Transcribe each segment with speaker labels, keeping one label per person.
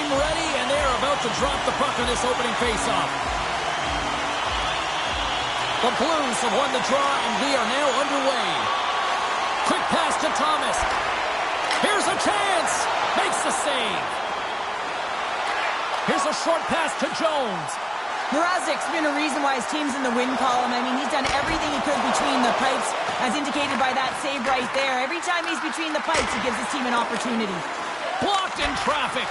Speaker 1: them ready, and they're about to drop the puck on this opening faceoff. The Blues have won the draw, and we are now underway. Quick pass to Thomas. Here's a chance. Makes the save. Here's a short pass to Jones.
Speaker 2: Mrazek's been a reason why his team's in the win column. I mean, he's done everything he could between the pipes, as indicated by that save right there. Every time he's between the pipes, he gives his team an opportunity.
Speaker 1: Blocked in traffic.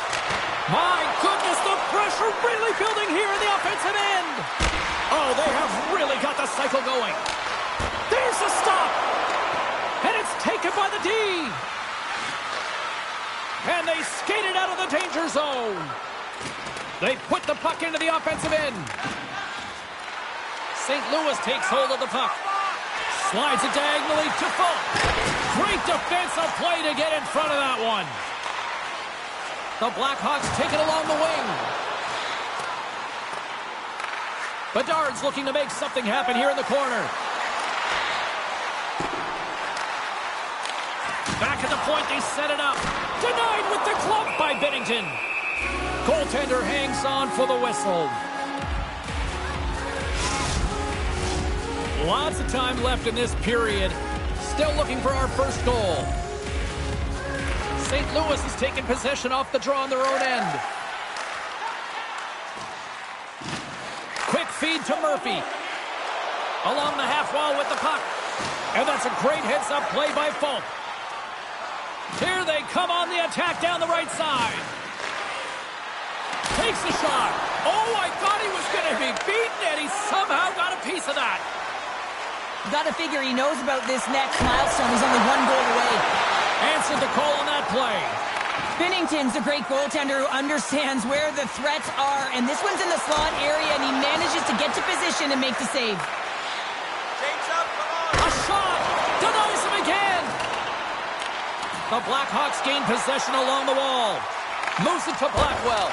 Speaker 1: My goodness, the pressure really building here in the offensive end. Oh, they have really got the cycle going. There's the stop. And it's taken by the D. And they skated out of the danger zone. They put the puck into the offensive end. St. Louis takes hold of the puck. Slides it diagonally to Falk. Great defensive play to get in front of that one. The Blackhawks take it along the wing. Bedard's looking to make something happen here in the corner. Back at the point, they set it up. Denied with the glove by Binnington. Goaltender hangs on for the whistle. Lots of time left in this period. Still looking for our first goal. St. Louis has taken possession off the draw on their own end. Quick feed to Murphy. Along the half wall with the puck. And that's a great heads-up play by Falk. Here they come on the attack down the right side. Takes a shot. Oh, I thought he was going to be beaten, and he somehow got a piece of that.
Speaker 2: Got to figure he knows about this next milestone. He's only one goal away.
Speaker 1: Answered the call on that play.
Speaker 2: Binnington's a great goaltender who understands where the threats are, and this one's in the slot area, and he manages to get to position and make the save.
Speaker 3: James up, come on.
Speaker 1: A shot. Denies him again. The Blackhawks gain possession along the wall. Moves it to Blackwell.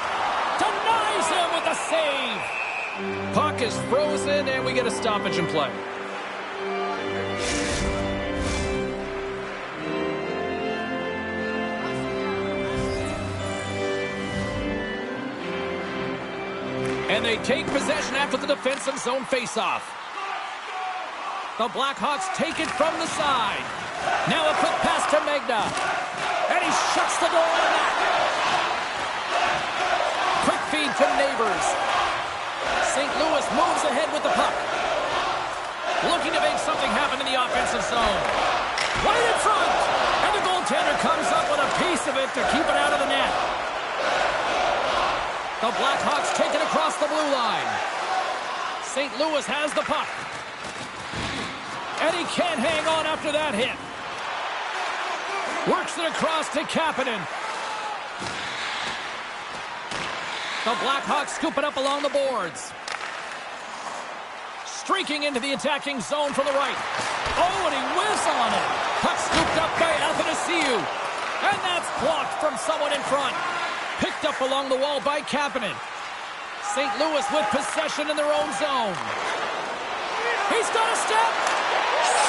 Speaker 1: Denies him with a save. Puck is frozen, and we get a stoppage in play. And they take possession after the defensive zone faceoff. The Blackhawks take it from the side. Now a quick pass to Magna. And he shuts the door on that. Quick feed to Neighbors. St. Louis moves ahead with the puck. Looking to make something happen in the offensive zone. Right in front. And the goaltender comes up with a piece of it to keep it out of the net. The Blackhawks take it across the blue line. St. Louis has the puck. And he can't hang on after that hit. Works it across to Kapanen. The Blackhawks scoop it up along the boards. Streaking into the attacking zone from the right. Oh, and he whiffs on it. Puck scooped up by Athanasiou. And that's blocked from someone in front. Picked up along the wall by Kapanen. St. Louis with possession in their own zone. He's got a step.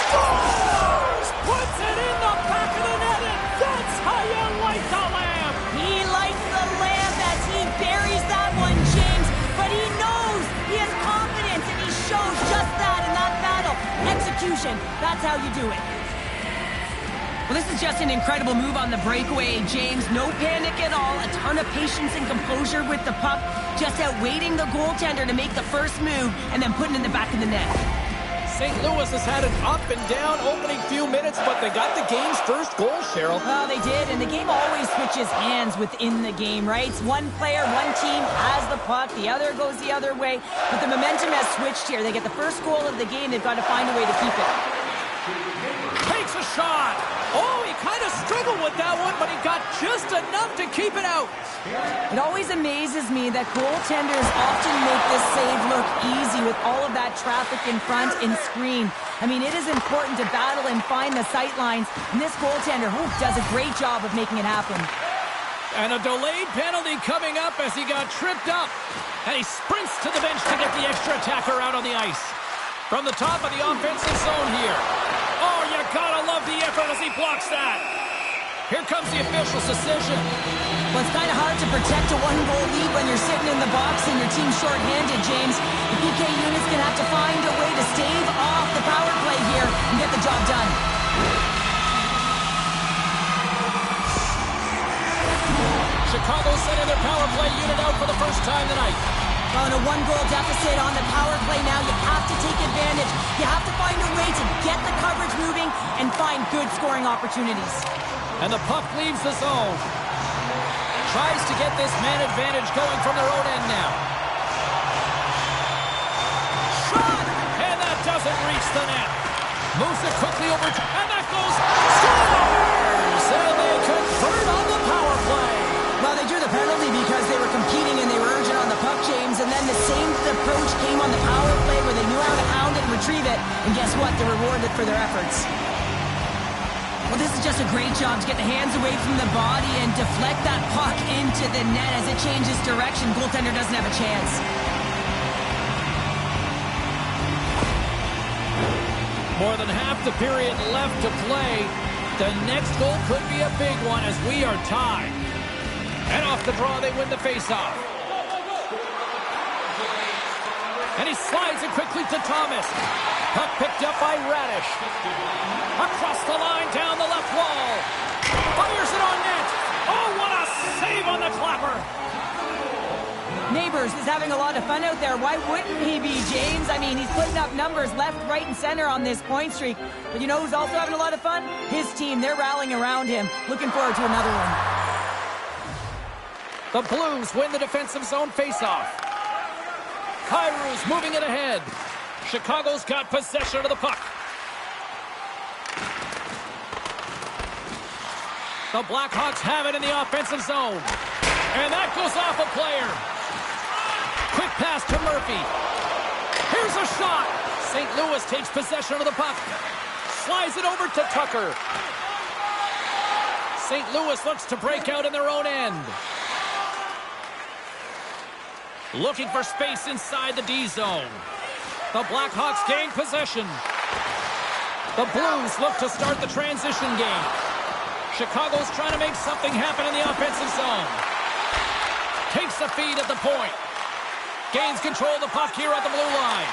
Speaker 1: Scores! Puts it in the back of the net, and that's how you like the Lamb.
Speaker 2: He likes the lamp as he buries that one, James. But he knows he has confidence, and he shows just that in that battle. Execution, that's how you do it. Well, this is just an incredible move on the breakaway, James. No panic at all. A ton of patience and composure with the puck. Just outwaiting the goaltender to make the first move and then putting it in the back of the net.
Speaker 1: St. Louis has had an up and down opening few minutes, but they got the game's first goal, Cheryl.
Speaker 2: Well, they did, and the game always switches hands within the game, right? One player, one team has the puck, the other goes the other way, but the momentum has switched here. They get the first goal of the game, they've got to find a way to keep it.
Speaker 1: Takes a shot. Oh, he kind of struggled with that one, but he got just enough to keep it out.
Speaker 2: It always amazes me that goaltenders often make this save look easy with all of that traffic in front and screen. I mean, it is important to battle and find the sight lines, and this goaltender does a great job of making it happen.
Speaker 1: And a delayed penalty coming up as he got tripped up. And he sprints to the bench to get the extra attacker out on the ice. From the top of the offensive zone here. Oh, you gotta love the effort as he blocks that. Here comes the official's decision.
Speaker 2: Well, it's kind of hard to protect a one-goal lead when you're sitting in the box and your team's short-handed, James. The PK unit's going to have to find a way to stave off the power play here and get the job done.
Speaker 1: Chicago sending their power play unit out for the first time tonight.
Speaker 2: On a one-goal deficit on the power play now, you have to take advantage. You have to find a way to get the coverage moving and find good scoring opportunities.
Speaker 1: And the puck leaves the zone. Tries to get this man advantage going from their own end now. Shot! And that doesn't reach the net. Moves it quickly over, and that goes, scores! And they convert on the power play.
Speaker 2: Well, they drew the penalty because they were competing and they were urgent on the puck, James, and then the same approach came on the power play where they knew how to hound it and retrieve it, and guess what? They're rewarded for their efforts. Well, this is just a great job to get the hands away from the body and deflect that puck into the net as it changes direction. Goaltender doesn't have a chance.
Speaker 1: More than half the period left to play. The next goal could be a big one as we are tied. And off the draw, they win the faceoff. And he slides it quickly to Thomas. Puck picked up by Radish. Across the line, down the left wall. Fires it on net. Oh, what a save on the clapper.
Speaker 2: Neighbors is having a lot of fun out there. Why wouldn't he be, James? I mean, he's putting up numbers left, right, and center on this point streak. But you know who's also having a lot of fun? His team. They're rallying around him. Looking forward to another one.
Speaker 1: The Blues win the defensive zone faceoff. Kairu's moving it ahead. Chicago's got possession of the puck. The Blackhawks have it in the offensive zone. And that goes off a player. Quick pass to Murphy. Here's a shot. St. Louis takes possession of the puck. Slides it over to Tucker. St. Louis looks to break out in their own end. Looking for space inside the D zone. The Blackhawks gain possession. The Blues look to start the transition game. Chicago's trying to make something happen in the offensive zone. Takes the feed at the point. Gains control of the puck here at the blue line.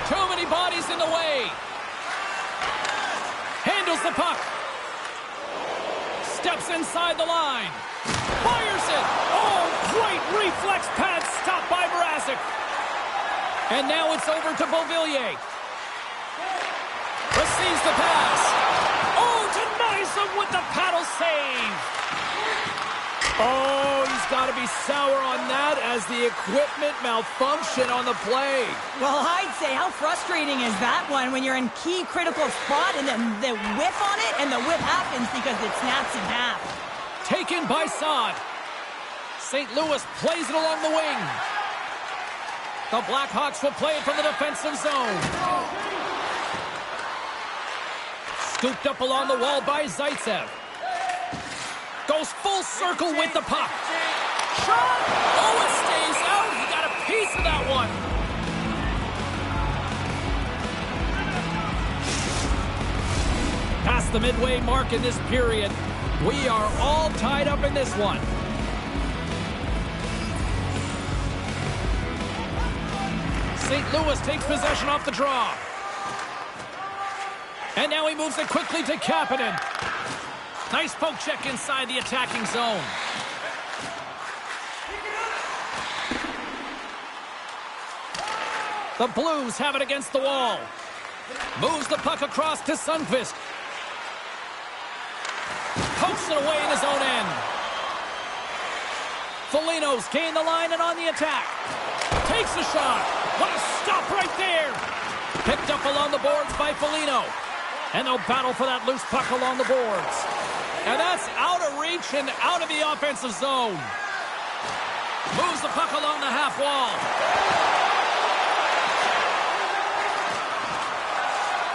Speaker 1: Too many bodies in the way. Handles the puck. Steps inside the line. Fires it. Oh, great reflex pad stopped by Mrazek. And now it's over to Beauvillier. Receives the pass. Oh, denies him with the paddle save. Oh, he's got to be sour on that as the equipment malfunction on the play.
Speaker 2: Well, I'd say, how frustrating is that one when you're in key critical spot and then the whiff on it, and the whiff happens because it snaps in half.
Speaker 1: Taken by Saad. St. Louis plays it along the wing. The Blackhawks will play it from the defensive zone. Scooped up along the wall by Zaitsev. Goes full circle with the puck. Shot! Oh, it stays out. He got a piece of that one. Past the midway mark in this period. We are all tied up in this one. St. Louis takes possession off the draw. And now he moves it quickly to Kapanen. Nice poke check inside the attacking zone. The Blues have it against the wall. Moves the puck across to Sundqvist. Pokes it away in his own end. Foligno's gained the line and on the attack. Takes a shot. What a stop right there. Picked up along the boards by Foligno. And they'll battle for that loose puck along the boards. And that's out of reach and out of the offensive zone. Moves the puck along the half wall.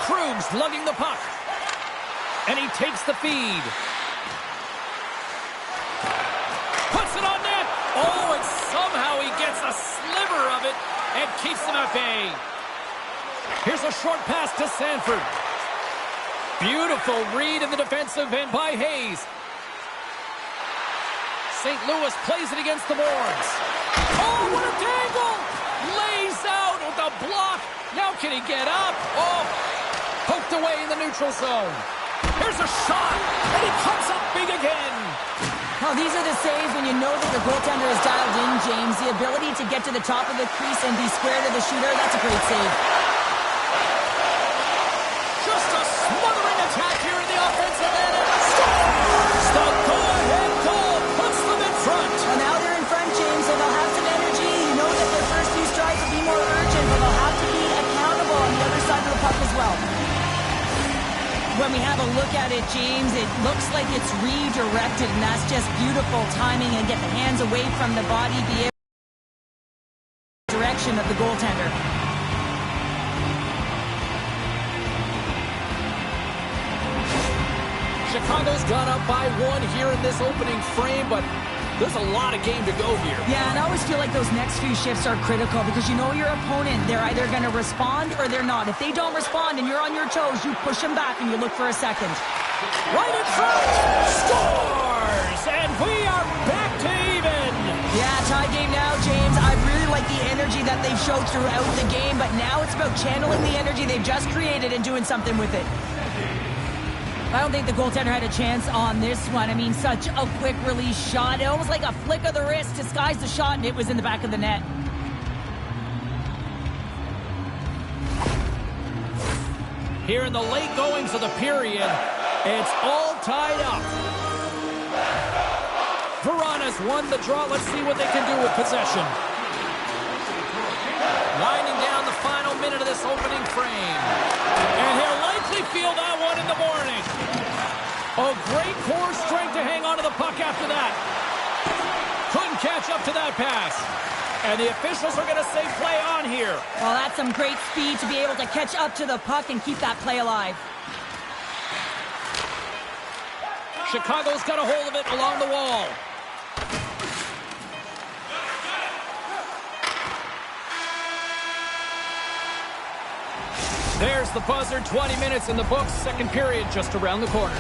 Speaker 1: Krug's lugging the puck. And he takes the feed. Puts it on net. Oh, and somehow he gets a sliver of it and keeps them at bay. Here's a short pass to Sanford. Beautiful read in the defensive end by Hayes. St. Louis plays it against the boards. Oh, what a dangle! Lays out with the block. Now can he get up? Oh, poked away in the neutral zone. Here's a shot, and he comes up big again.
Speaker 2: Oh, these are the saves when you know that your goaltender is dialed in, James. The ability to get to the top of the crease and be square to the shooter, that's a great save.
Speaker 1: Just a smothering attack here in the offensive end. Scores! The go-ahead goal puts them in front.
Speaker 2: Well, now they're in front, James, so they'll have some energy. You know that their first few strides will be more urgent, but they'll have to be accountable on the other side of the puck as well. When we have a look at it, James, it looks like it's redirected, and that's just beautiful timing and get the hands away from the body, be able to direction of the goaltender.
Speaker 1: Chicago's gone up by 1 here in this opening frame, but there's a lot of game to go here.
Speaker 2: Yeah, and I always feel like those next few shifts are critical because you know your opponent, they're either going to respond or they're not. If they don't respond and you're on your toes, you push them back and you look for a second.
Speaker 1: Right in front! Scores! And we are back to even!
Speaker 2: Yeah, tie game now, James. I really like the energy that they've showed throughout the game, but now it's about channeling the energy they've just created and doing something with it. I don't think the goaltender had a chance on this one. I mean, such a quick release shot. It almost like a flick of the wrist disguised the shot, and it was in the back of the net.
Speaker 1: Here in the late goings of the period, it's all tied up. Verana's won the draw. Let's see what they can do with possession. Winding down the final minute of this opening frame. And he'll likely feel that one in the morning. Oh, great core strength to hang on to the puck after that. Couldn't catch up to that pass. And the officials are going to say play on here.
Speaker 2: Well, that's some great speed to be able to catch up to the puck and keep that play alive.
Speaker 1: Chicago's got a hold of it along the wall. There's the buzzer. 20 minutes in the books. Second period just around the corner.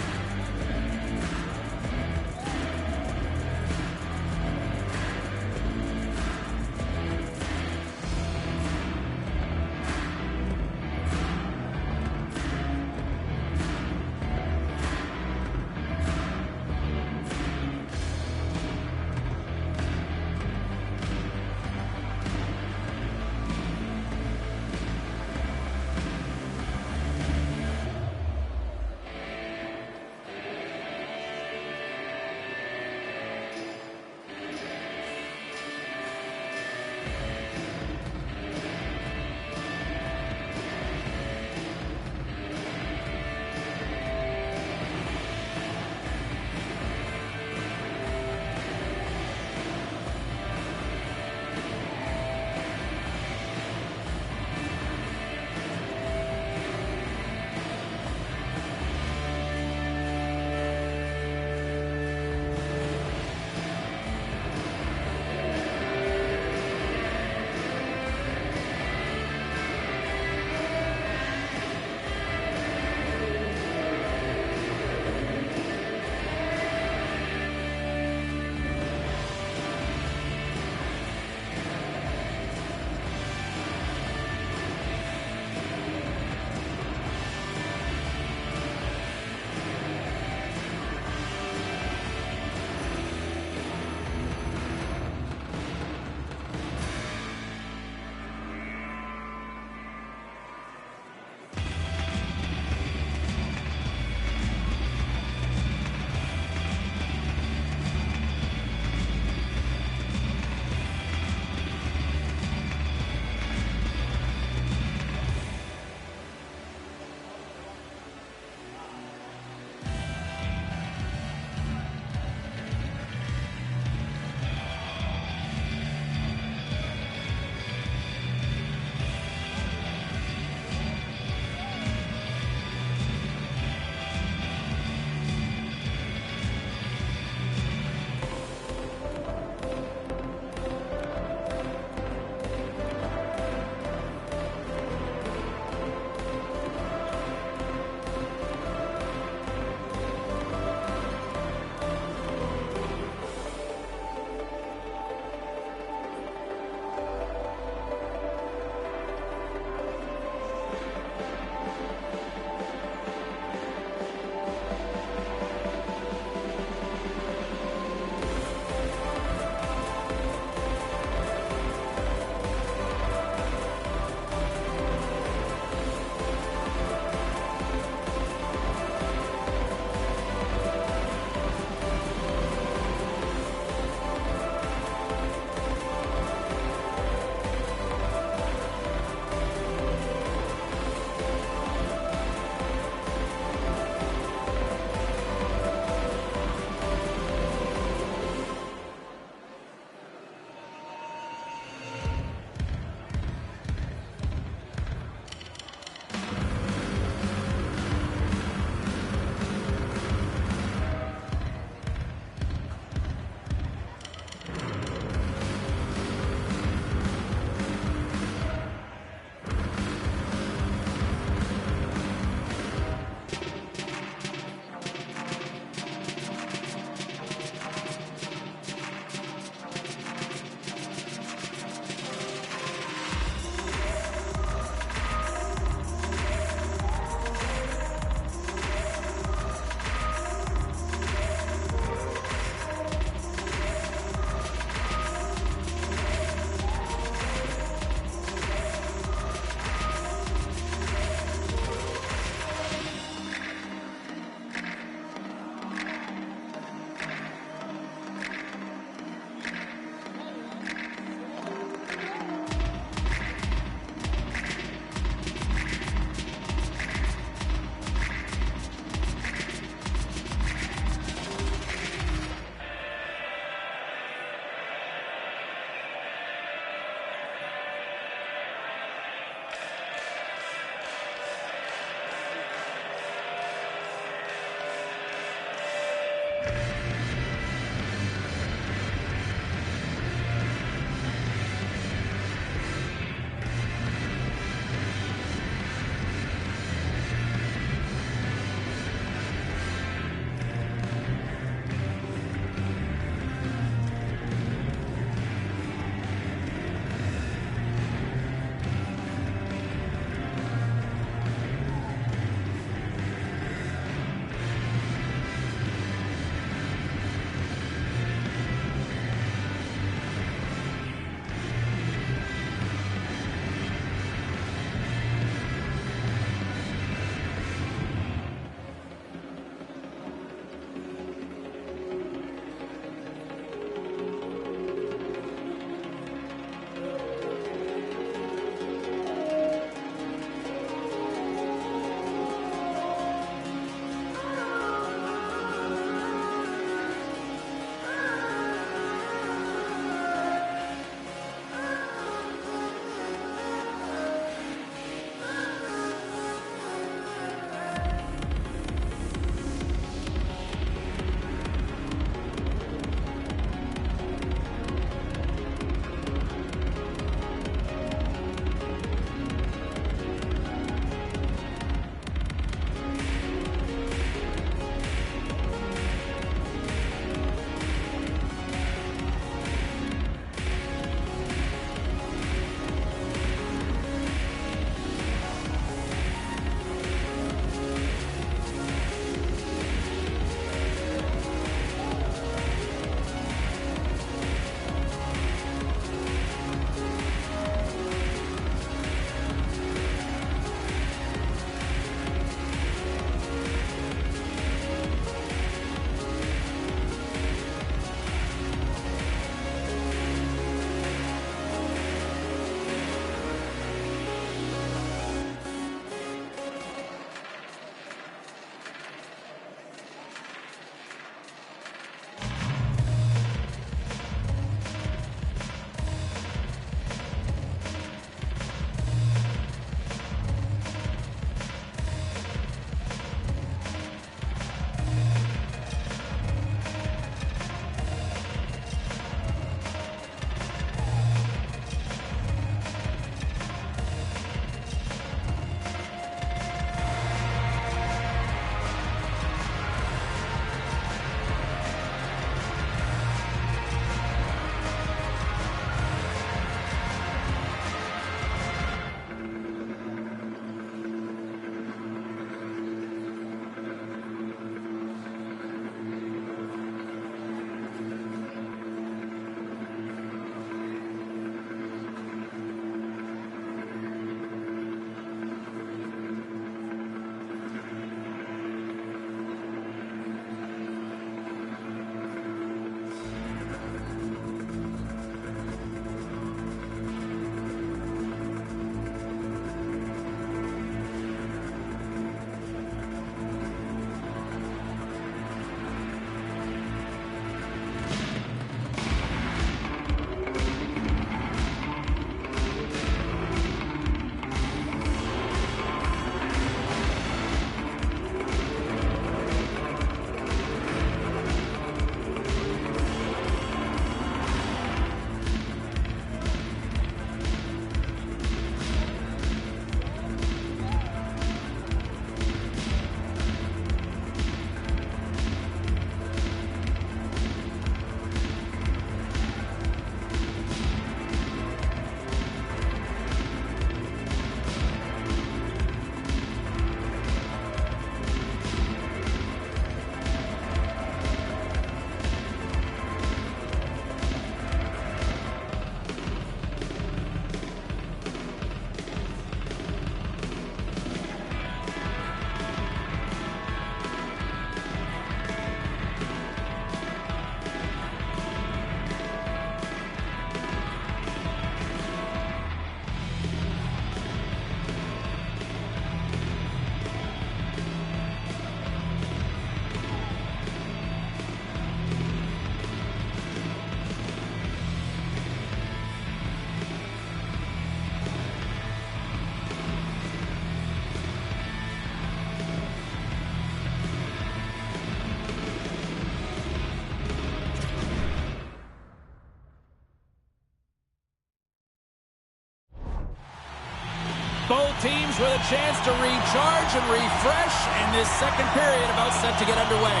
Speaker 1: teams with a chance to recharge and refresh, and this second period about set to get underway.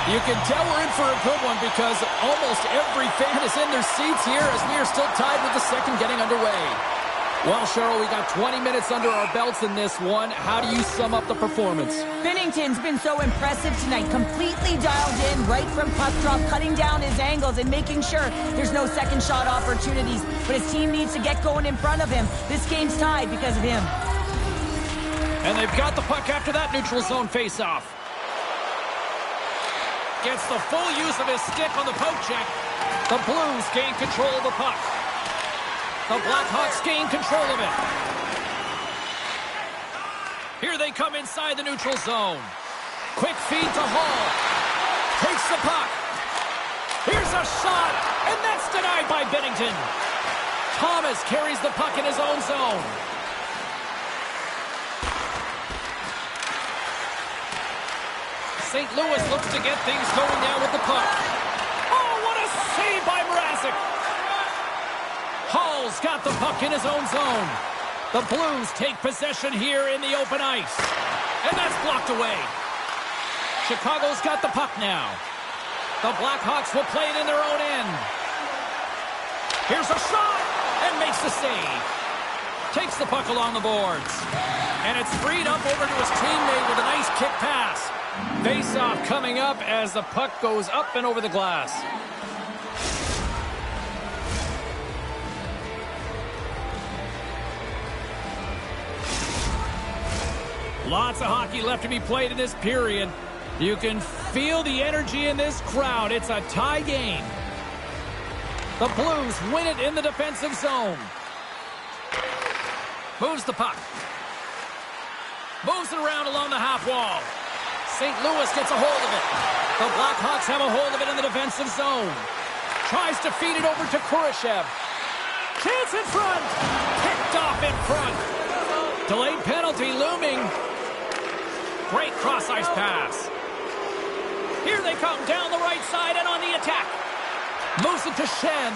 Speaker 1: You can tell we're in for a good one because almost every fan is in their seats here as we are still tied with the second getting underway. Well, Cheryl, we got 20 minutes under our belts in this one. How do you sum up the performance?
Speaker 2: Binnington's been so impressive tonight, completely dialed in right from puck drop, cutting down his angles and making sure there's no second shot opportunities. But his team needs to get going in front of him. This game's tied because of him.
Speaker 1: And they've got the puck after that neutral zone faceoff. Gets the full use of his stick on the poke check. The Blues gain control of the puck. The Blackhawks gain control of it. Here they come inside the neutral zone. Quick feed to Hall. Takes the puck. Here's a shot, and that's denied by Binnington. Thomas carries the puck in his own zone. St. Louis looks to get things going now with the puck. Oh, what a save by Mrazek. Hall's got the puck in his own zone. The Blues take possession here in the open ice. And that's blocked away. Chicago's got the puck now. The Blackhawks will play it in their own end. Here's a shot and makes the save. Takes the puck along the boards. And it's freed up over to his teammate with a nice kick pass. Face-off coming up as the puck goes up and over the glass. Lots of hockey left to be played in this period. You can feel the energy in this crowd. It's a tie game. The Blues win it in the defensive zone. Moves the puck. Moves it around along the half wall. St. Louis gets a hold of it. The Blackhawks have a hold of it in the defensive zone. Tries to feed it over to Cashapp. Chance in front. Picked off in front. Delayed penalty looming. Great cross-ice pass. Here they come down the right side and on the attack. Moves it to Shen.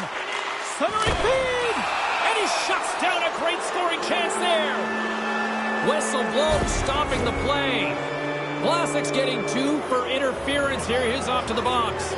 Speaker 1: Centering feed. And he shuts down a great scoring chance there. Whistle blows, stopping the play. Vlasic's getting 2 for interference here. He's off to the box.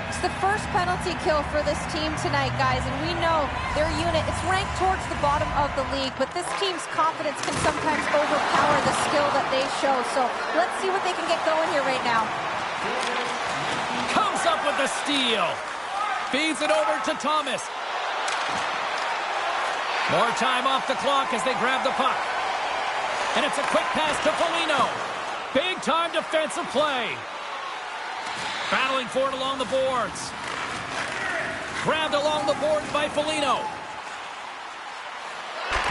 Speaker 4: It's the first penalty kill for this team tonight, guys, and we know their unit, it's ranked towards the bottom of the league, but this team's confidence can sometimes overpower the skill that they show. So let's see what they can get going here right now.
Speaker 1: Comes up with the steal. Feeds it over to Thomas. More time off the clock as they grab the puck. And it's a quick pass to Foligno. Big time defensive play. Battling for it along the boards. Grabbed along the boards by Foligno.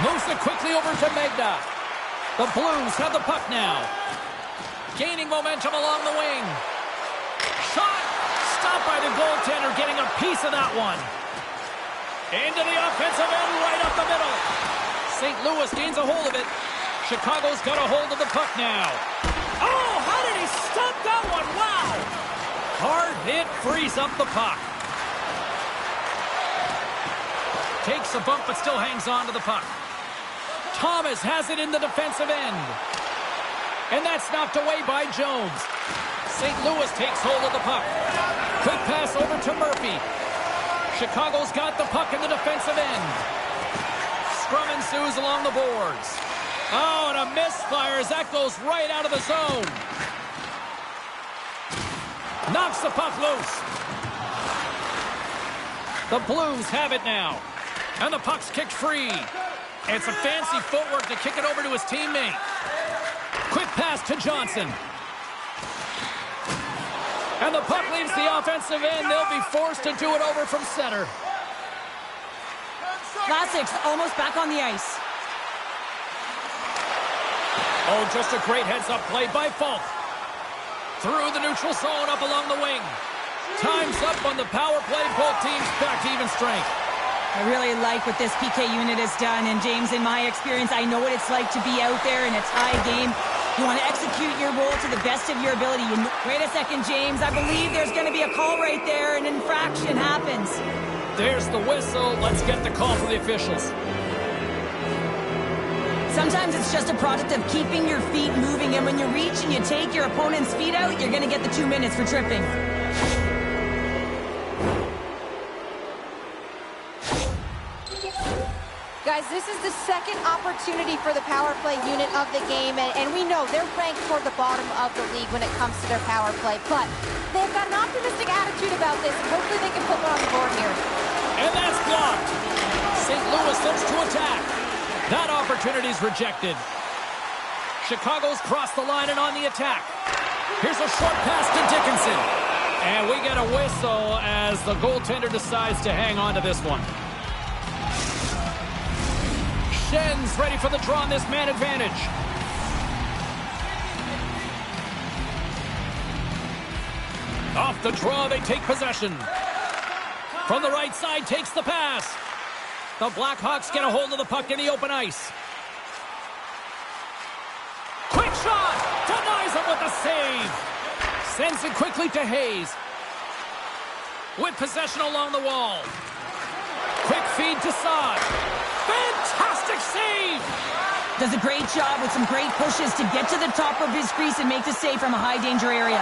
Speaker 1: Moves it quickly over to Megna. The Blues have the puck now. Gaining momentum along the wing. Shot! Stopped by the goaltender, getting a piece of that one. Into the offensive end, right up the middle. St. Louis gains a hold of it. Chicago's got a hold of the puck now. Oh, how did he stop that one? Wow! Hard hit, frees up the puck. Takes a bump, but still hangs on to the puck. Thomas has it in the defensive end. And that's knocked away by Jones. St. Louis takes hold of the puck. Quick pass over to Murphy. Chicago's got the puck in the defensive end. Scrum ensues along the boards. Oh, and a misfire as that goes right out of the zone. Knocks the puck loose. The Blues have it now. And the puck's kicked free. It's a fancy footwork to kick it over to his teammate. Quick pass to Johnson. And the puck leaves the offensive end. They'll be forced to do it over from center.
Speaker 2: Vlasic's almost back on the ice.
Speaker 1: Oh, just a great heads-up play by Falk. Through the neutral zone, up along the wing. Time's up on the power play. Both teams back to even strength.
Speaker 2: I really like what this PK unit has done. And James, in my experience, I know what it's like to be out there in a tie game. You want to execute your role to the best of your ability. Wait a second, James. I believe there's going to be a call right there. An infraction happens.
Speaker 1: There's the whistle. Let's get the call from the officials.
Speaker 2: Sometimes it's just a product of keeping your feet moving, and when you reach and you take your opponent's feet out, you're going to get the 2 minutes for tripping.
Speaker 4: Guys, this is the second opportunity for the power play unit of the game, and we know they're ranked toward the bottom of the league when it comes to their power play, but they've got an optimistic attitude about this, and hopefully they can put one on the board here.
Speaker 1: And that's blocked. St. Louis looks to attack. That opportunity's rejected. Chicago's crossed the line and on the attack. Here's a short pass to Dickinson. And we get a whistle as the goaltender decides to hang on to this one. Schen's ready for the draw on this man advantage. Off the draw, they take possession. From the right side, takes the pass. The Blackhawks get a hold of the puck in the open ice. Quick shot! Denies him with the save. Sends it quickly to Hayes. With possession along the wall. Quick feed to Saad. Fantastic save!
Speaker 2: Does a great job with some great pushes to get to the top of his crease and make the save from a high-danger area.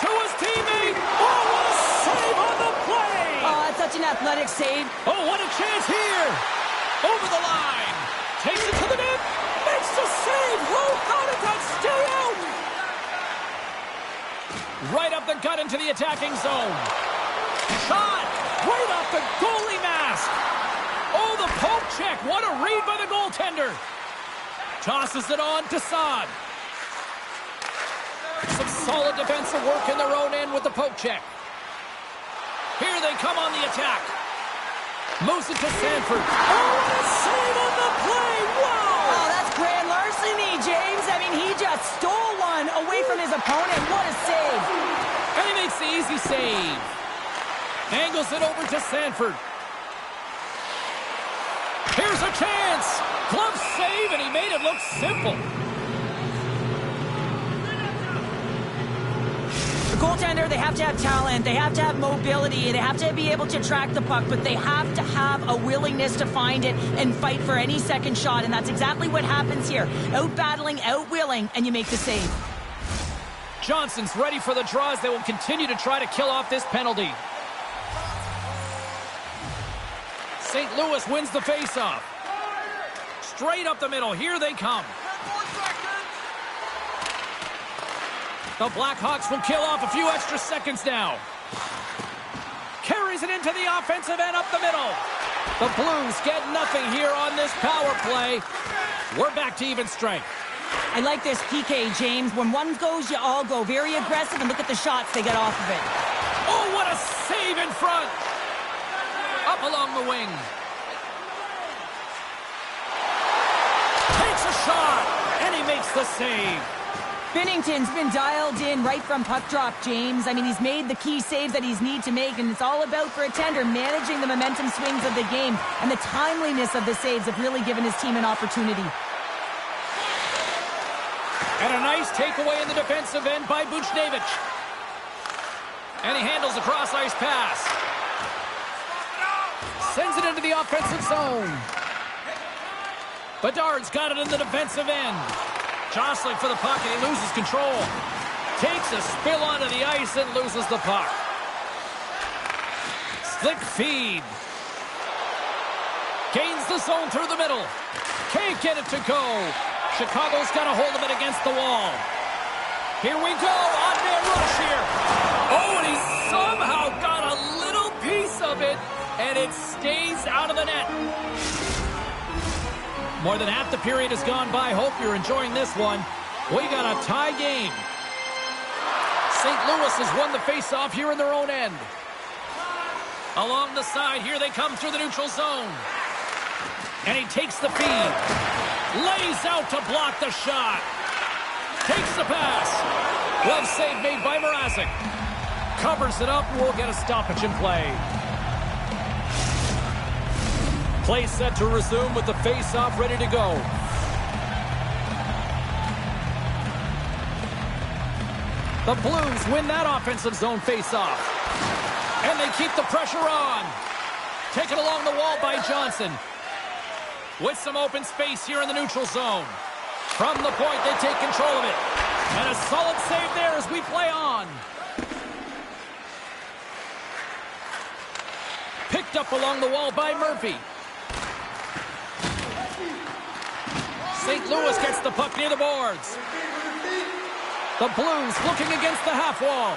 Speaker 1: To his teammate! Oh, what a save on the play!
Speaker 2: Oh, that's such an athletic save.
Speaker 1: Oh, what a chance here! Over the line! Takes it to the net! Makes the save! Oh, how did that stay out? Right up the gut into the attacking zone. Shot! Right off the goalie mask! Oh, the poke check! What a read by the goaltender! Tosses it on to Saad. Some solid defensive work in their own end with the poke check. Here they come on the attack. Moves it to Sanford. Oh, what a save on the play! Wow!
Speaker 2: Oh, that's grand larceny, James. I mean, he just stole one away from his opponent. What a save.
Speaker 1: And he makes the easy save. Angles it over to Sanford. Here's a chance. Glove save, and he made it look simple.
Speaker 2: The goaltender, they have to have talent, they have to have mobility, they have to be able to track the puck, but they have to have a willingness to find it and fight for any second shot, and that's exactly what happens here. Out-battling, out-willing, and you make the save.
Speaker 1: Johnson's ready for the draws. They will continue to try to kill off this penalty. St. Louis wins the faceoff. Straight up the middle. Here they come. The Blackhawks will kill off a few extra seconds now. Carries it into the offensive end up the middle. The Blues get nothing here on this power play. We're back to even strength.
Speaker 2: I like this PK, James. When one goes, you all go. Very aggressive, and look at the shots they get off of it.
Speaker 1: Oh, what a save in front. Up along the wing. Takes a shot, and he makes the save.
Speaker 2: Binnington's been dialed in right from puck drop, James. I mean, he's made the key saves that he's need to make, and it's all about, for a tender, managing the momentum swings of the game, and the timeliness of the saves have really given his team an opportunity.
Speaker 1: And a nice takeaway in the defensive end by Buchnevich. And he handles a cross-ice pass. Sends it into the offensive zone. Bedard's got it in the defensive end. Jostling for the puck, and he loses control. Takes a spill onto the ice and loses the puck. Slick feed. Gains the zone through the middle. Can't get it to go. Chicago's got a hold of it against the wall. Here we go. Odd-man rush here. Oh, and he somehow got a little piece of it, and it stays out of the net. More than half the period has gone by. Hope you're enjoying this one. We got a tie game. St. Louis has won the faceoff here in their own end. Along the side, here they come through the neutral zone. And he takes the feed. Lays out to block the shot. Takes the pass. Glove save made by Mrazek. Covers it up. We'll get a stoppage in play. Play set to resume with the face-off ready to go. The Blues win that offensive zone faceoff. And they keep the pressure on. Taken along the wall by Johnson. With some open space here in the neutral zone. From the point, they take control of it. And a solid save there as we play on. Picked up along the wall by Murphy. St. Louis gets the puck near the boards. The Blues looking against the half wall.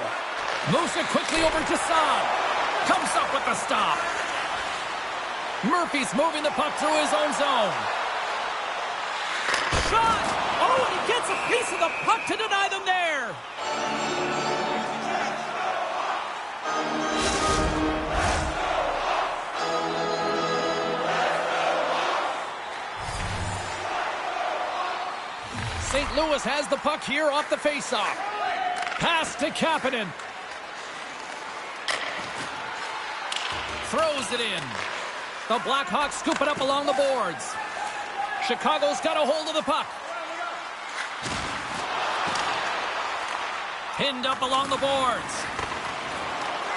Speaker 1: Moves it quickly over to Saad. Comes up with the stop. Murphy's moving the puck through his own zone. Shot! Oh, and he gets a piece of the puck to deny them there. St. Louis has the puck here off the faceoff. Pass to Kapanen. Throws it in. The Blackhawks scoop it up along the boards. Chicago's got a hold of the puck. Pinned up along the boards.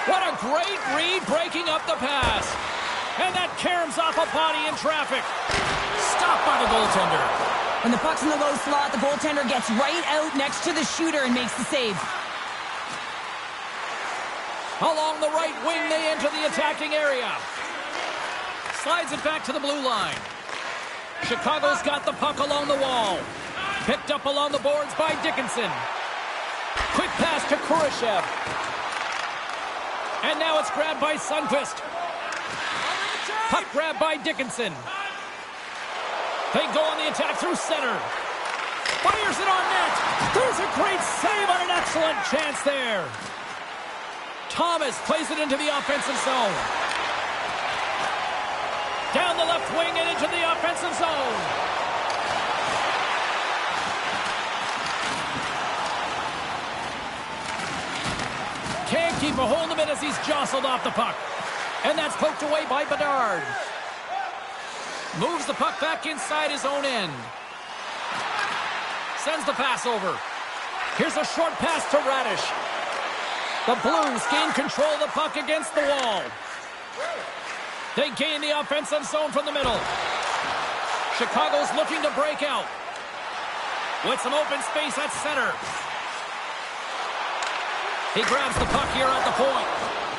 Speaker 1: What a great read breaking up the pass. And that caroms off a body in traffic. Stopped by the goaltender.
Speaker 2: When the puck's in the low slot, the goaltender gets right out next to the shooter and makes the save.
Speaker 1: Along the right wing, they enter the attacking area. Slides it back to the blue line. Chicago's got the puck along the wall. Picked up along the boards by Dickinson. Quick pass to Cashapp. And now it's grabbed by Sundqvist. Puck grab by Dickinson. They go on the attack through center. Fires it on net. There's a great save on an excellent chance there. Thomas plays it into the offensive zone. Down the left wing and into the offensive zone. Can't keep a hold of it as he's jostled off the puck. And that's poked away by Bedard. Moves the puck back inside his own end. Sends the pass over. Here's a short pass to Radish. The Blues gain control of the puck against the wall. They gain the offensive zone from the middle. Chicago's looking to break out. With some open space at center. He grabs the puck here at the point.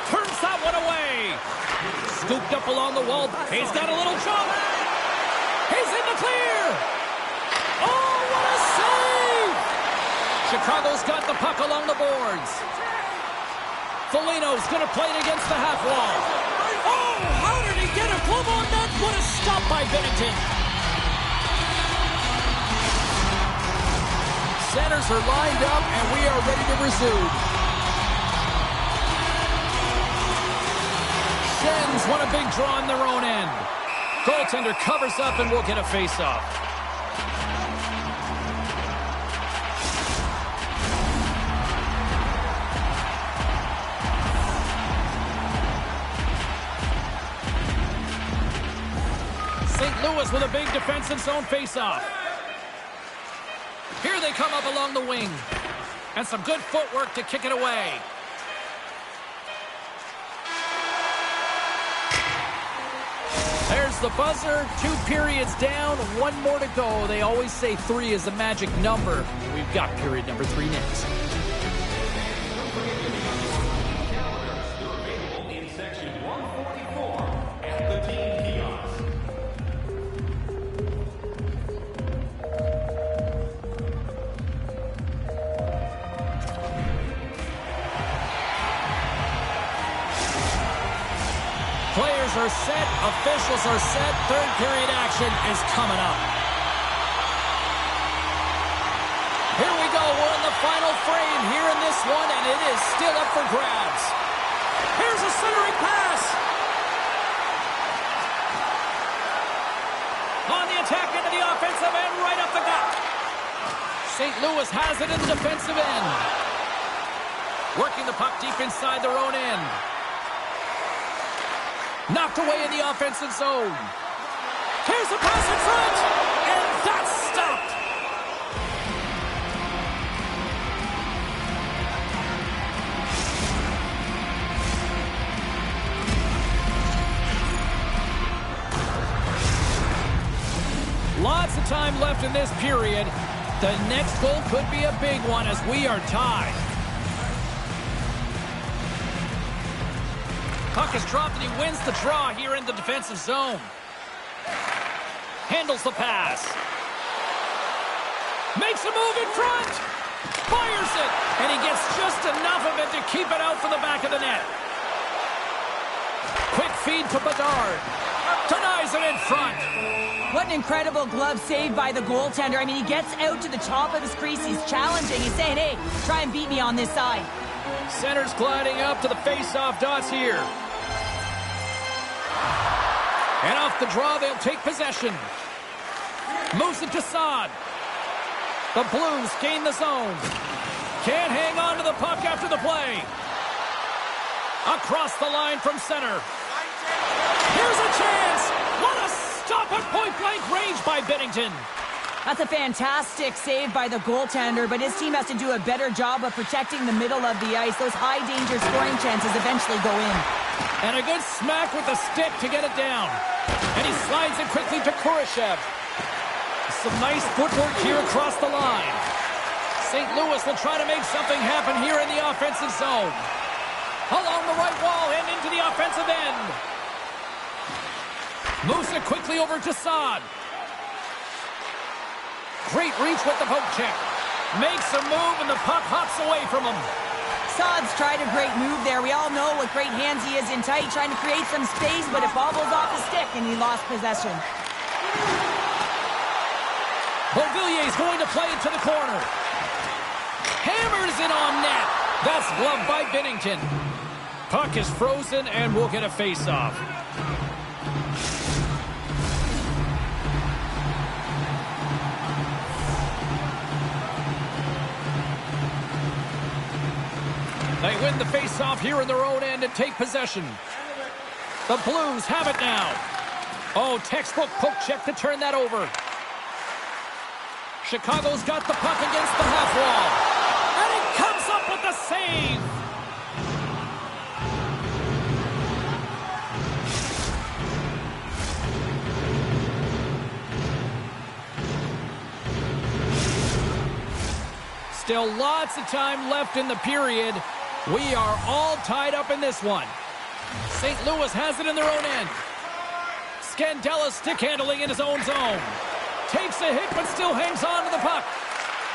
Speaker 1: Turns that one away. Scooped up along the wall. He's got a little jump. He's in the clear. Oh, what a save! Chicago's got the puck along the boards. Foligno's going to play it against the half wall. Oh, how did he get a glove on that? What a stop by Bennington. Centers are lined up, and we are ready to resume. Sens won a big draw on their own end. Goaltender covers up and will get a face-off. St. Louis with a big defensive zone face-off. Here they come up along the wing. And some good footwork to kick it away. There's the buzzer. 2 periods down, 1 more to go. They always say 3 is the magic number. We've got period number 3 next.
Speaker 5: In section 144 at the team kiosk.
Speaker 1: Players are set, officials are set, 3rd period action is coming up. Here we go, we're in the final frame here in this one, and it is still up for grabs. Here's a centering pass. On the attack into the offensive end, right up the gut. St. Louis has it in the defensive end. Working the puck deep inside their own end. Knocked away in the offensive zone. Here's a pass in front, and that's stopped. Lots of time left in this period. The next goal could be a big one as we are tied. Puck is dropped and he wins the draw here in the defensive zone. Handles the pass. Makes a move in front. Fires it. And he gets just enough of it to keep it out for the back of the net. Quick feed to Bedard. Denies it in front.
Speaker 2: What an incredible glove save by the goaltender. I mean, he gets out to the top of his crease. He's challenging. He's saying, hey, try and beat me on this side.
Speaker 1: Center's gliding up to the face-off dots here. And off the draw, they'll take possession. Moves it to Saad. The Blues gain the zone. Can't hang on to the puck after the play. Across the line from center. Here's a chance. What a stop at point-blank range by Binnington.
Speaker 2: That's a fantastic save by the goaltender, but his team has to do a better job of protecting the middle of the ice. Those high-danger scoring chances eventually go in.
Speaker 1: And a good smack with the stick to get it down. And he slides it quickly to Cashapp. Some nice footwork here across the line. St. Louis will try to make something happen here in the offensive zone. Along the right wall and into the offensive end. Moves it quickly over to Saad. Great reach with the poke check. Makes a move and the puck hops away from him.
Speaker 2: Saad's tried a great move there. We all know what great hands he is in tight, trying to create some space, but it bobbles off his stick and he lost possession.
Speaker 1: Beauvillier's going to play it to the corner. Hammers it on net. That's gloved by Binnington. Puck is frozen and we'll get a face-off. They win the face-off here in their own end and take possession. The Blues have it now. Oh, textbook poke check to turn that over. Chicago's got the puck against the half wall. And he comes up with the save. Still lots of time left in the period. We are all tied up in this one. St. Louis has it in their own end. Scandella stick handling in his own zone. Takes a hit but still hangs on to the puck.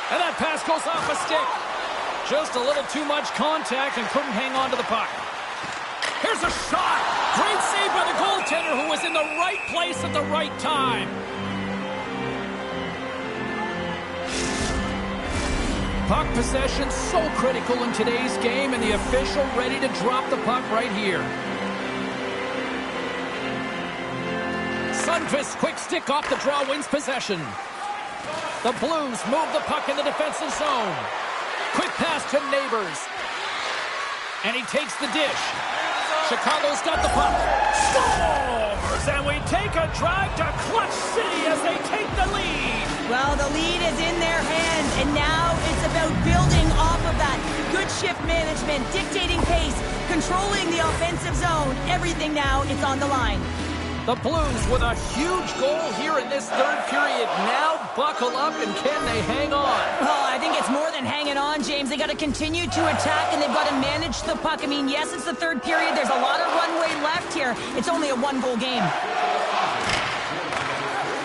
Speaker 1: And that pass goes off a stick. Just a little too much contact and couldn't hang on to the puck. Here's a shot. Great save by the goaltender who was in the right place at the right time. Puck possession so critical in today's game, and the official ready to drop the puck right here. Sundqvist's quick stick off the draw wins possession. The Blues move the puck in the defensive zone. Quick pass to Neighbors. And he takes the dish. Chicago's got the puck. Scores! And we take a drive to Clutch City as they take the lead.
Speaker 2: Well, the lead is in their hands, and now it's about building off of that. Good shift management, dictating pace, controlling the offensive zone. Everything now is on the line.
Speaker 1: The Blues with a huge goal here in this third period. Now buckle up, and can they hang on?
Speaker 2: Well, I think it's more than hanging on, James. They got to continue to attack, and they've got to manage the puck. I mean, yes, it's the third period. There's a lot of runway left here. It's only a one-goal game.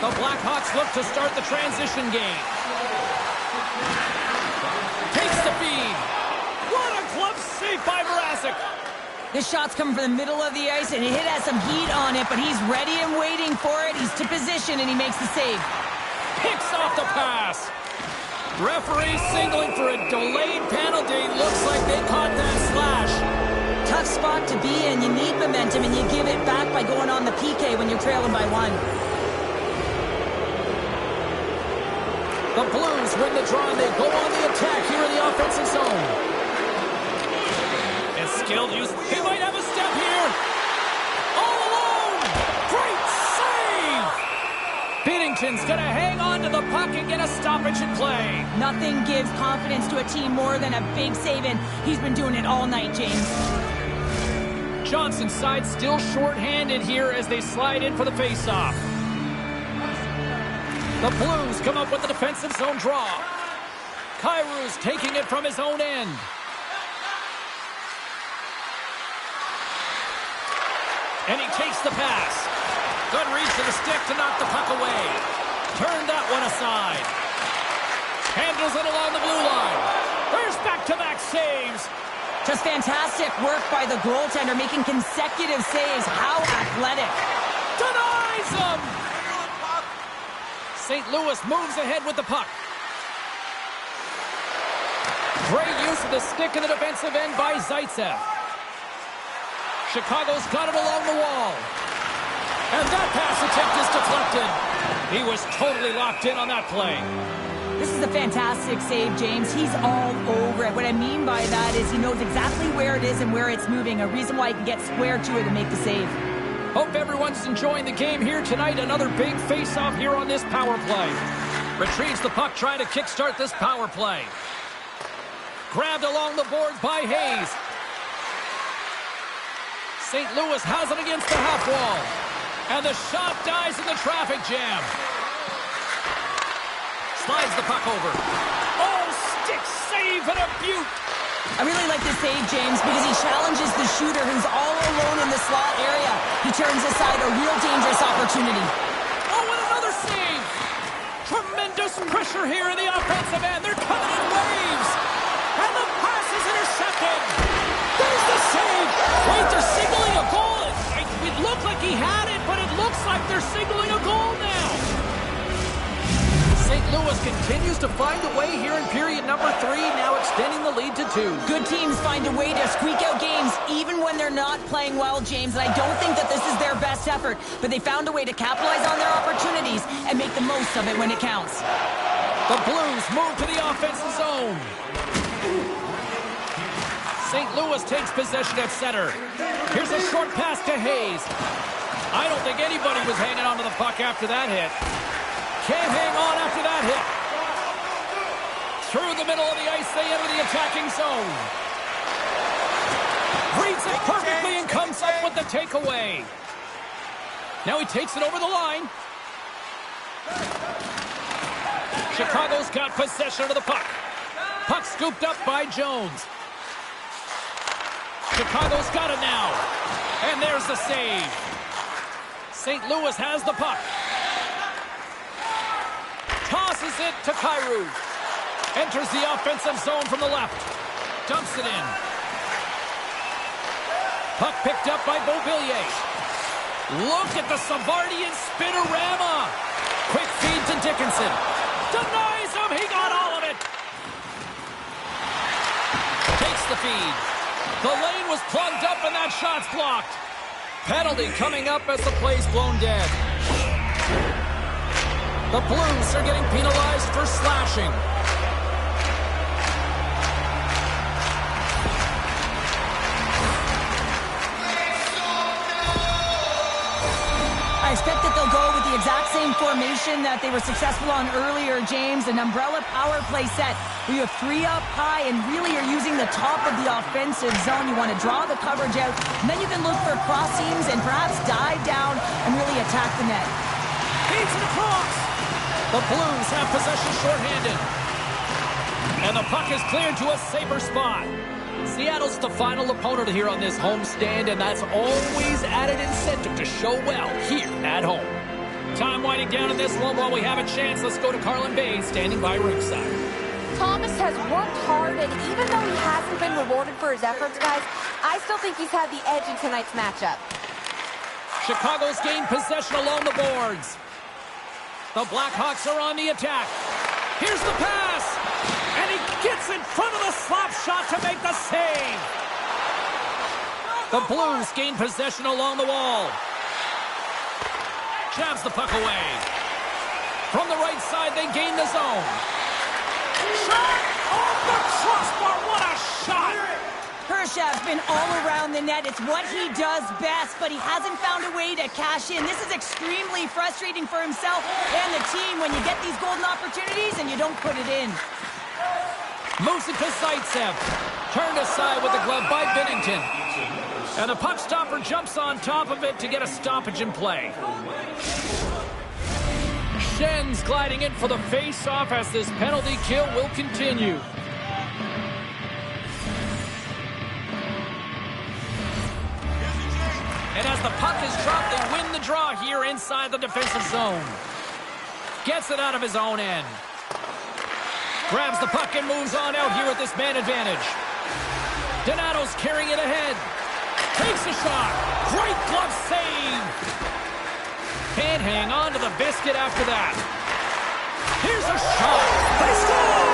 Speaker 1: The Blackhawks look to start the transition game. Takes the feed. What a glove save by Mrazek.
Speaker 2: This shot's coming from the middle of the ice, and it has some heat on it, but he's ready and waiting for it. He's to position, and he makes the save.
Speaker 1: Picks off the pass. Referee signaling for a delayed penalty. Looks like they caught that slash.
Speaker 2: Tough spot to be in. You need momentum, and you give it back by going on the PK when you're trailing by one.
Speaker 1: The Blues win the draw, and they go on the attack here in the offensive zone. And skilled use. He might have a step here. All alone. Great save. Binnington's going to hang on to the puck and get a stoppage in play.
Speaker 2: Nothing gives confidence to a team more than a big save, and he's been doing it all night, James.
Speaker 1: Johnson's side still short-handed here as they slide in for the face-off. The Blues come up with the defensive zone draw. Kairu's taking it from his own end. And he takes the pass. Good reach to the stick to knock the puck away. Turn that one aside. Handles it along the blue line. There's back-to-back saves.
Speaker 2: Just fantastic work by the goaltender, making consecutive saves. How athletic.
Speaker 1: Denies him. St. Louis moves ahead with the puck. Great use of the stick in the defensive end by Zaitsev. Chicago's got it along the wall. And that pass attempt is deflected. He was totally locked in on that play.
Speaker 2: This is a fantastic save, James. He's all over it. What I mean by that is he knows exactly where it is and where it's moving. A reason why he can get square to it and make the save.
Speaker 1: Hope everyone's enjoying the game here tonight. Another big face-off here on this power play. Retrieves the puck, trying to kickstart this power play. Grabbed along the boards by Hayes. St. Louis has it against the half wall. And the shot dies in the traffic jam. Slides the puck over. Oh, stick save and a beaut.
Speaker 2: I really like this save, James, because he challenges the shooter who's all alone in the slot area. He turns aside a real dangerous opportunity.
Speaker 1: Oh, and another save. Tremendous pressure here in the offensive end. They're coming in waves. And the pass is intercepted. There's the save. Wait, they're signaling a goal. It looked like he had it, but it looks like they're signaling a goal now. St. Louis continues to find a way here in period number 3, now extending the lead to 2.
Speaker 2: Good teams find a way to squeak out games even when they're not playing well, James. And I don't think that this is their best effort, but they found a way to capitalize on their opportunities and make the most of it when it counts.
Speaker 1: The Blues move to the offensive zone. St. Louis takes possession at center. Here's a short pass to Hayes. I don't think anybody was hanging on to the puck after that hit. Can't hang on after that hit. Through the middle of the ice, they enter the attacking zone. Reads it perfectly and comes up with the takeaway. Now he takes it over the line. Chicago's got possession of the puck. Puck scooped up by Jones. Chicago's got it now. And there's the save. St. Louis has the puck. Tosses it to Kairu. Enters the offensive zone from the left. Dumps it in. Puck picked up by Beauvillier. Look at the Savardian spinorama. Quick feed to Dickinson. Denies him. He got all of it. Takes the feed. The lane was plugged up and that shot's blocked. Penalty coming up as the play's blown dead. The Blues are getting penalized for slashing.
Speaker 2: I expect that they'll go with the exact same formation that they were successful on earlier, James. An umbrella power play set where you have 3 up high and really are using the top of the offensive zone. You want to draw the coverage out, and then you can look for cross seams and perhaps dive down and really attack the net.
Speaker 1: Feeds it across. The Blues have possession shorthanded. And the puck is cleared to a safer spot. Seattle's the final opponent here on this homestand, and that's always added incentive to show well here at home. Time winding down in this one while we have a chance. Let's go to Carlin Bay, standing by ringside.
Speaker 4: Thomas has worked hard, and even though he hasn't been rewarded for his efforts, guys, I still think he's had the edge in tonight's matchup.
Speaker 1: Chicago's gained possession along the boards. The Blackhawks are on the attack. Here's the pass. And he gets in front of the slap shot to make the save. The Blues gain possession along the wall. Jabs the puck away. From the right side, they gain the zone. Shot off the crossbar. What a shot.
Speaker 2: Cashapp's been all around the net. It's what he does best, but he hasn't found a way to cash in. This is extremely frustrating for himself and the team when you get these golden opportunities and you don't put it in.
Speaker 1: Moves it to Zaitsev. Turned aside with the glove by Binnington. And the puck stopper jumps on top of it to get a stoppage in play. Schen's gliding in for the face-off as this penalty kill will continue. And as the puck is dropped, they win the draw here inside the defensive zone. Gets it out of his own end. Grabs the puck and moves on out here with this man advantage. Donato's carrying it ahead. Takes a shot. Great glove save. Can't hang on to the biscuit after that. Here's a shot. They score!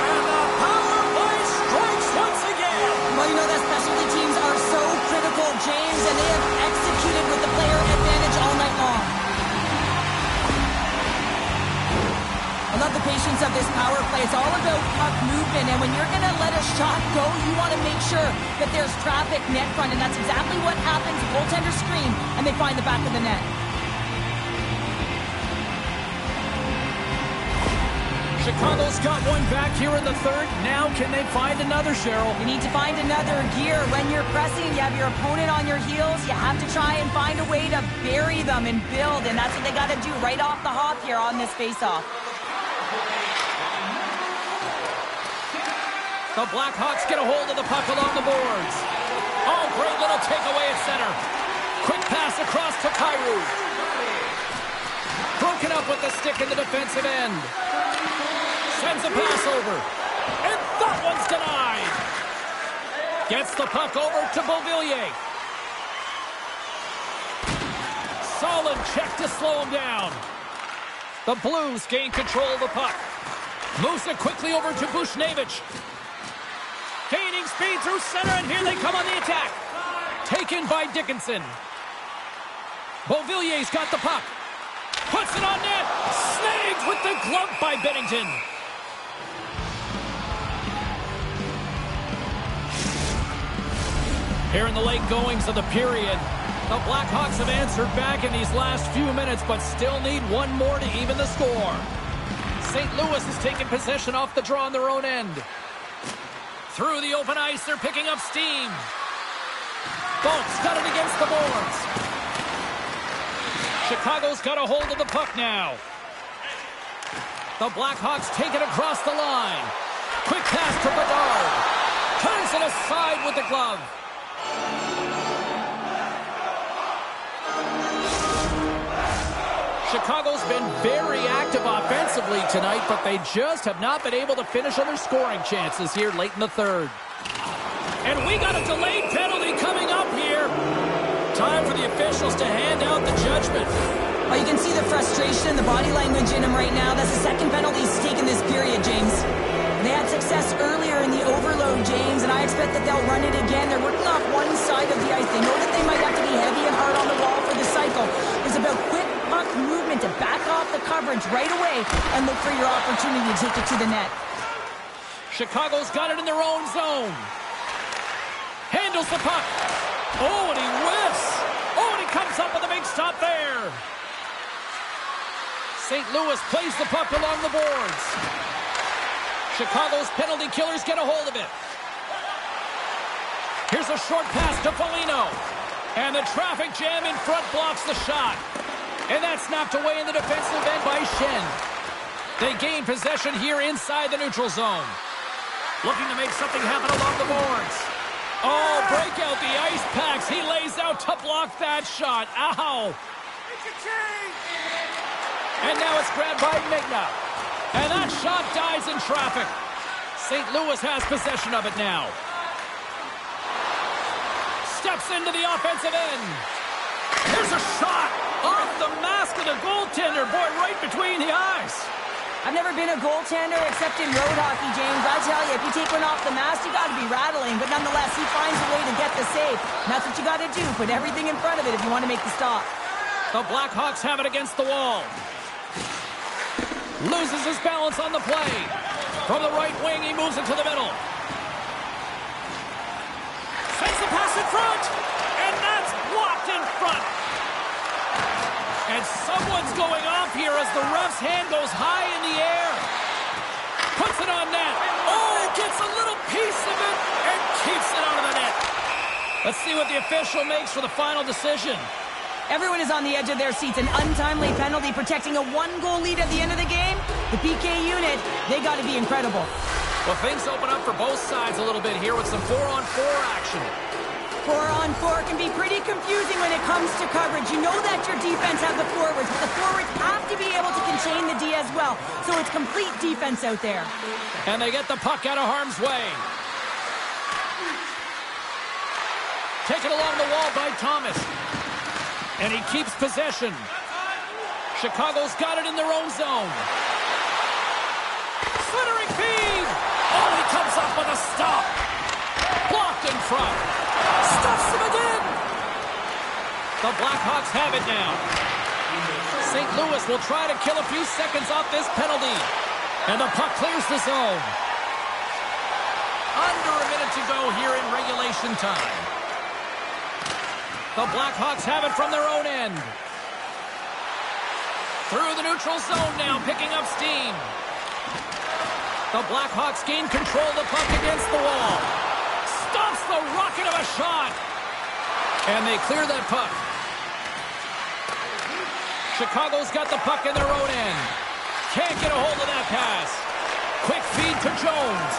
Speaker 1: And the power play strikes once again.
Speaker 2: Well, you know that specialty teams are so critical, James, and they have executed with the player advantage all night long. I love the patience of this power play. It's all about puck movement, and when you're going to let a shot go, you want to make sure that there's traffic net front, and that's exactly what happens. Goaltenders scream, and they find the back of the net.
Speaker 1: Chicago's got one back here in the third. Now can they find another, Cheryl?
Speaker 2: You need to find another gear. When you're pressing, you have your opponent on your heels. You have to try and find a way to bury them and build, and that's what they got to do right off the hop here on this faceoff.
Speaker 1: The Blackhawks get a hold of the puck along the boards. Oh, great little takeaway at center. Quick pass across to Kyrou. Broken up with the stick in the defensive end. Sends a pass over. And that one's denied. Gets the puck over to Beauvillier. Solid check to slow him down. The Blues gain control of the puck. Moves it quickly over to Bushnevich. Gaining speed through center, and here they come on the attack. Taken by Dickinson. Beauvillier's got the puck. Puts it on net. Snagged with the glove by Bennington. Here in the late goings of the period, the Blackhawks have answered back in these last few minutes, but still need one more to even the score. St. Louis has taken possession off the draw on their own end. Through the open ice, they're picking up steam. Bolt's got it against the boards. Chicago's got a hold of the puck now. The Blackhawks take it across the line. Quick pass to Bedard. Turns it aside with the glove. Chicago's been very active offensively tonight, but they just have not been able to finish on their scoring chances here late in the third. And we got a delayed penalty coming up here. Time for the officials to hand out the judgment.
Speaker 2: Well, you can see the frustration and the body language in him right now. That's the second penalty he's taken this period, James. They had success earlier in the overload, James, and I expect that they'll run it again. They're working off one side of the ice. They know that they might have to be heavy and hard on the wall for the cycle. It's about quick puck movement to back off the coverage right away and look for your opportunity to take it to the net.
Speaker 1: Chicago's got it in their own zone. Handles the puck. Oh, and he whiffs. Oh, and he comes up with a big stop there. St. Louis plays the puck along the boards. Chicago's penalty killers get a hold of it. Here's a short pass to Foligno. And the traffic jam in front blocks the shot. And that's knocked away in the defensive end by Schenn. They gain possession here inside the neutral zone. Looking to make something happen along the boards. Oh, break out the ice packs. He lays out to block that shot. Ow. And now it's grabbed by Migna. And that shot dies in traffic. St. Louis has possession of it now. Steps into the offensive end. Here's a shot off the mask of the goaltender. Boy, right between the eyes.
Speaker 2: I've never been a goaltender except in road hockey, James. I tell you, if you take one off the mask, you got to be rattling. But nonetheless, he finds a way to get the save. And that's what you got to do. Put everything in front of it if you want to make the stop.
Speaker 1: The Blackhawks have it against the wall. Loses his balance on the play. From the right wing, he moves it to the middle. Sends the pass in front. And that's blocked in front. And someone's going off here as the ref's hand goes high in the air. Puts it on net. Oh, gets a little piece of it and keeps it out of the net. Let's see what the official makes for the final decision.
Speaker 2: Everyone is on the edge of their seats. An untimely penalty protecting a one-goal lead at the end of the game. The PK unit, they got to be incredible.
Speaker 1: Well, things open up for both sides a little bit here with some 4-on-4 action.
Speaker 2: 4-on-4 can be pretty confusing when it comes to coverage. You know that your defense has the forwards, but the forwards have to be able to contain the D as well. So it's complete defense out there.
Speaker 1: And they get the puck out of harm's way. Taken along the wall by Thomas. And he keeps possession. Chicago's got it in their own zone. Slithering feed! Oh, he comes up with a stop. Blocked in front. Stuffs him again! The Blackhawks have it now. St. Louis will try to kill a few seconds off this penalty. And the puck clears the zone. Under a minute to go here in regulation time. The Blackhawks have it from their own end. Through the neutral zone now, picking up steam. The Blackhawks gain control of the puck against the wall. Stops the rocket of a shot. And they clear that puck. Chicago's got the puck in their own end. Can't get a hold of that pass. Quick feed to Jones.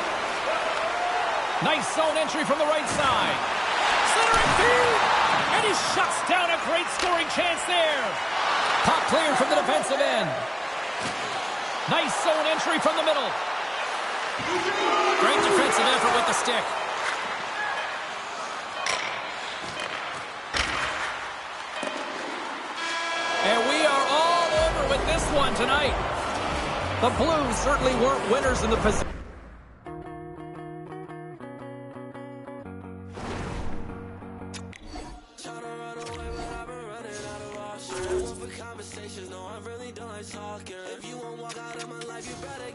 Speaker 1: Nice zone entry from the right side. Centering feed. And he shuts down a great scoring chance there. Puck cleared from the defensive end. Nice zone entry from the middle. Great defensive effort with the stick. And we are all over with this one tonight. The Blues certainly weren't winners in the position.
Speaker 6: Conversations, no, I really don't like talking. If you won't walk out of my life, you better